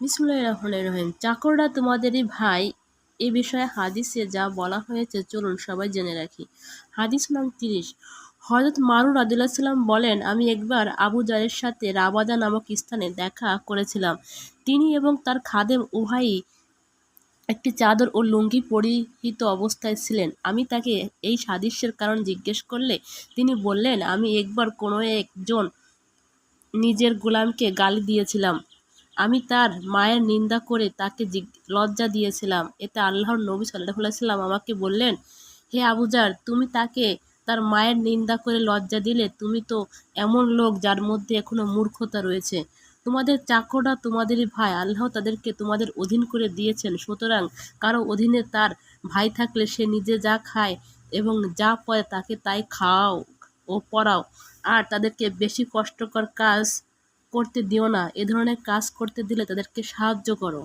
বিসমিল্লাহির রহমানির রহিম। চাকররা তোমাদেরই ভাই, এ বিষয়ে হাদিসে যা বলা হয়েছে চলুন সবাই জেনে রাখি। হাদিস নং 30। হযরত মারুর রাদিয়াল্লাহু সাল্লাম বলেন, আমি একবার আবু জারের সাথে রাবাদা নামক স্থানে দেখা করেছিলাম। তিনি এবং তার খাদেম উভয়ই একটি চাদর ও লুঙ্গি পরিহিত অবস্থায় ছিলেন। আমি তাকে এই সাদৃশ্যের কারণ জিজ্ঞেস করলে তিনি বললেন, আমি একবার কোনো একজন নিজের গোলামকে গালি দিয়েছিলাম। আমি তার মায়ের নিন্দা করে তাকে লজ্জা দিয়েছিলাম। এতে আল্লাহর নবী সাল্লাল্লাহু আলাইহি ওয়াসাল্লাম আমাকে বললেন, হে আবু জার, তুমি তাকে তার মায়ের নিন্দা করে লজ্জা দিলে তুমি তো এমন লোক যার মধ্যে এখনো মূর্খতা রয়েছে। তোমাদের চাকররা তোমাদেরই ভাই, আল্লাহ তাদেরকে তোমাদের অধীন করে দিয়েছেন। সুতরাং কারো অধীনে তার ভাই থাকলে সে নিজে যা খায় এবং যা পরে তাকে তাই খাওয়াও ও পরাও, আর তাদেরকে বেশি কষ্টকর কাজ করতে দিও না। এ ধরনের কাজ করতে দিলে তাদেরকে সাহায্য করো।